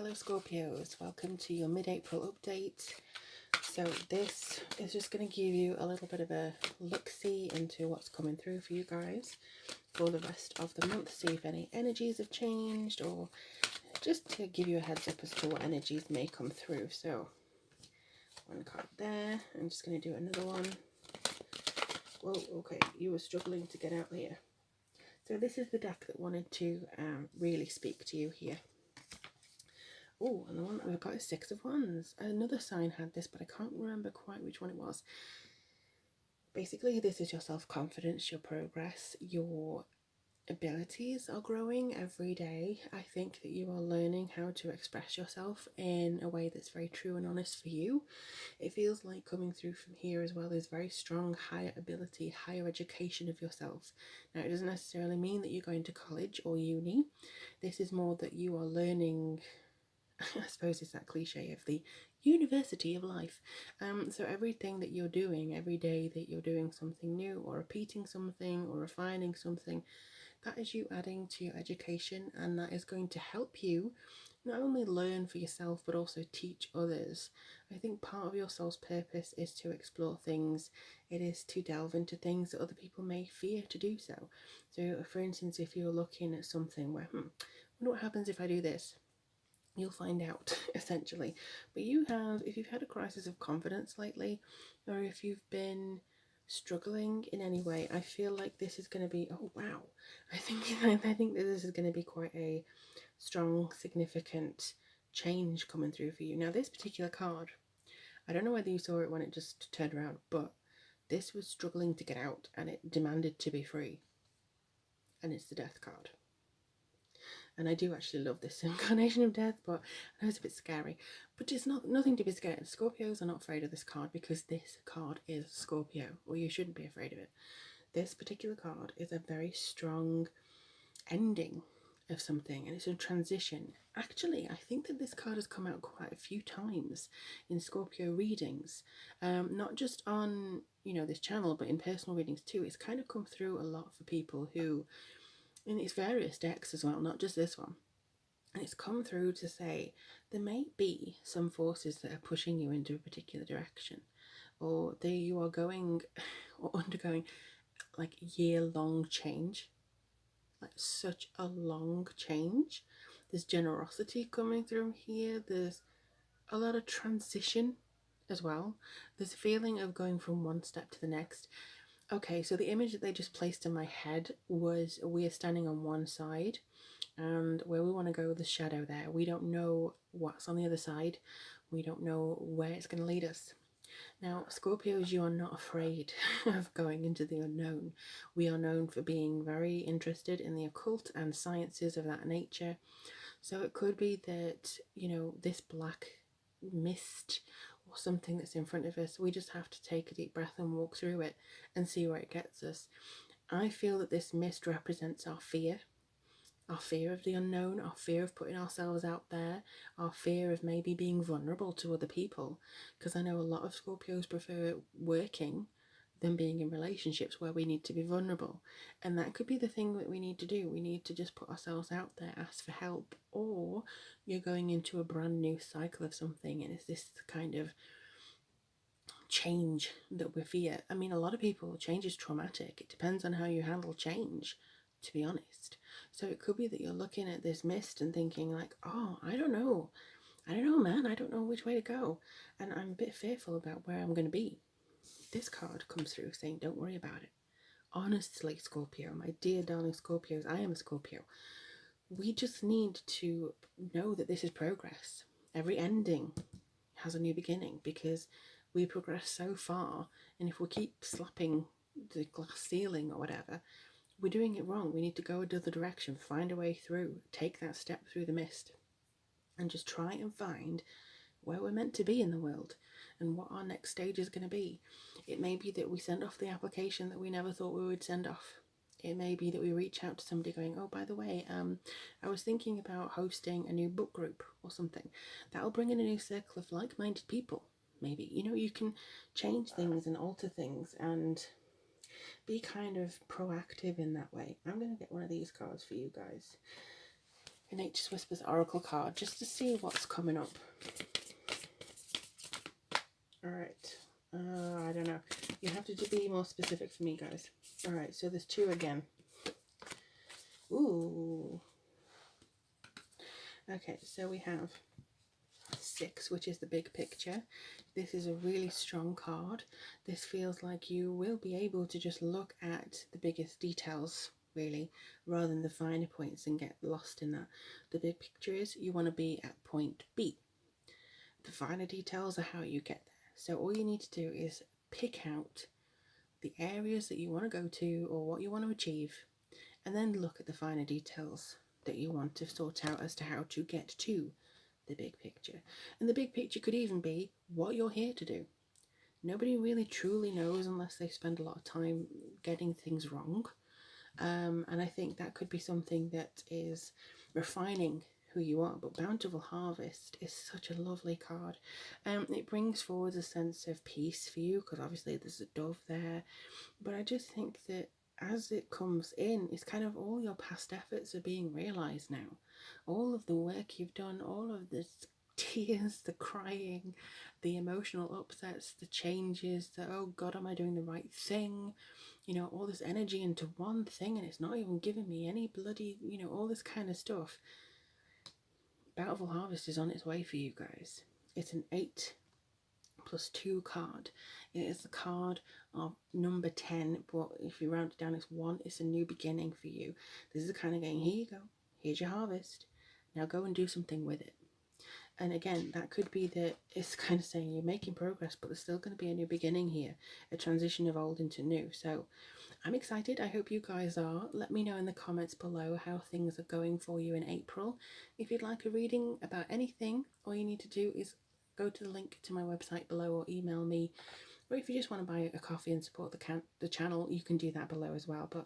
Hello Scorpios, welcome to your mid-April update. So this is just going to give you a little bit of a look-see into what's coming through for you guys for the rest of the month. See if any energies have changed, or just to give you a heads up as to what energies may come through. So one card there. I'm just going to do another one. Whoa, okay, you were struggling to get out here. So this is the deck that wanted to really speak to you here. Oh, and the one that we've got is Six of Wands. Another sign had this, but I can't remember quite which one it was. Basically, this is your self-confidence, your progress, your abilities are growing every day. I think that you are learning how to express yourself in a way that's very true and honest for you. It feels like coming through from here as well is very strong, higher ability, higher education of yourself. Now, it doesn't necessarily mean that you're going to college or uni. This is more that you are learning. I suppose it's that cliche of the university of life. So everything that you're doing, every day that you're doing something new or repeating something or refining something, that is you adding to your education, and that is going to help you not only learn for yourself but also teach others. I think part of your soul's purpose is to explore things. It is to delve into things that other people may fear to do so. So for instance, if you're looking at something where, what happens if I do this? You'll find out, essentially. But if you've had a crisis of confidence lately, or if you've been struggling in any way, I feel like this is going to be, oh wow, I think this is going to be quite a strong, significant change coming through for you. Now, this particular card, I don't know whether you saw it when it just turned around, but this was struggling to get out, and it demanded to be free. And it's the Death card. And I do actually love this incarnation of death, but I know it's a bit scary. But it's nothing to be scared of. Scorpios are not afraid of this card because this card is Scorpio, or you shouldn't be afraid of it. This particular card is a very strong ending of something, and it's a transition. Actually, I think that this card has come out quite a few times in Scorpio readings, not just on, this channel, but in personal readings too. It's kind of come through a lot for people who, in its various decks as well, not just this one. And it's come through to say there may be some forces that are pushing you into a particular direction, or that you are going or undergoing like year-long change, like such a long change. There's generosity coming through here. There's a lot of transition as well. There's a feeling of going from one step to the next. Okay, so the image that they just placed in my head was we are standing on one side, and where we want to go with the shadow there, we don't know what's on the other side. We don't know where it's going to lead us. Now, Scorpios, you are not afraid of going into the unknown. We are known for being very interested in the occult and sciences of that nature. So it could be that, this black mist or something that's in front of us, we just have to take a deep breath and walk through it and see where it gets us. I feel that this mist represents our fear of the unknown, our fear of putting ourselves out there, our fear of maybe being vulnerable to other people, because I know a lot of Scorpios prefer working than being in relationships where we need to be vulnerable, and that could be the thing that we need to do. We need to just put ourselves out there, ask for help, or you're going into a brand new cycle of something, and it's this kind of change that we fear. I mean, a lot of people, change is traumatic. It depends on how you handle change, to be honest. So it could be that you're looking at this mist and thinking like, oh, I don't know, man, I don't know which way to go, and I'm a bit fearful about where I'm going to be. This card comes through saying, don't worry about it. Honestly, Scorpio, my dear darling Scorpios, I am a Scorpio. We just need to know that this is progress. Every ending has a new beginning, because we progress so far, and if we keep slapping the glass ceiling or whatever, we're doing it wrong. We need to go another direction, find a way through, take that step through the mist, and just try and find where we're meant to be in the world and what our next stage is going to be. It may be that we send off the application that we never thought we would send off. It may be that we reach out to somebody going, oh, by the way, I was thinking about hosting a new book group or something. That'll bring in a new circle of like-minded people. Maybe, you can change things and alter things and be kind of proactive in that way. I'm going to get one of these cards for you guys. a Nature's Whispers Oracle card just to see what's coming up. Alright, I don't know. You have to be more specific for me, guys. Alright, so there's 2 again. Ooh. Okay, so we have 6, which is the big picture. This is a really strong card. This feels like you will be able to just look at the biggest details, really, rather than the finer points and get lost in that. The big picture is you want to be at point B. The finer details are how you get there. So all you need to do is pick out the areas that you want to go to or what you want to achieve, and then look at the finer details that you want to sort out as to how to get to the big picture. And the big picture could even be what you're here to do. Nobody really truly knows unless they spend a lot of time getting things wrong. And I think that could be something that is refining who you are. But Bountiful Harvest is such a lovely card. It brings forward a sense of peace for you, because obviously there's a dove there. But I just think that as it comes in, it's kind of all your past efforts are being realised now. All of the work you've done, all of the tears, the crying, the emotional upsets, the changes, the oh God, am I doing the right thing? You know, all this energy into one thing and it's not even giving me any bloody, you know, all this kind of stuff. Bountiful Harvest is on its way for you guys. It's an 8+2 card. It is the card of number 10, but if you round it down, it's 1. It's a new beginning for you. This is the kind of game, here you go, here's your harvest, now go and do something with it. And again, that could be that it's kind of saying you're making progress, but there's still going to be a new beginning here, a transition of old into new. So I'm excited. I hope you guys are. Let me know in the comments below how things are going for you in April. If you'd like a reading about anything, all you need to do is go to the link to my website below or email me. Or if you just want to buy a coffee and support the channel, you can do that below as well. But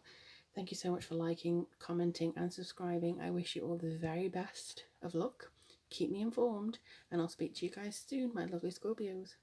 thank you so much for liking, commenting and subscribing. I wish you all the very best of luck. Keep me informed, and I'll speak to you guys soon, my lovely Scorpios.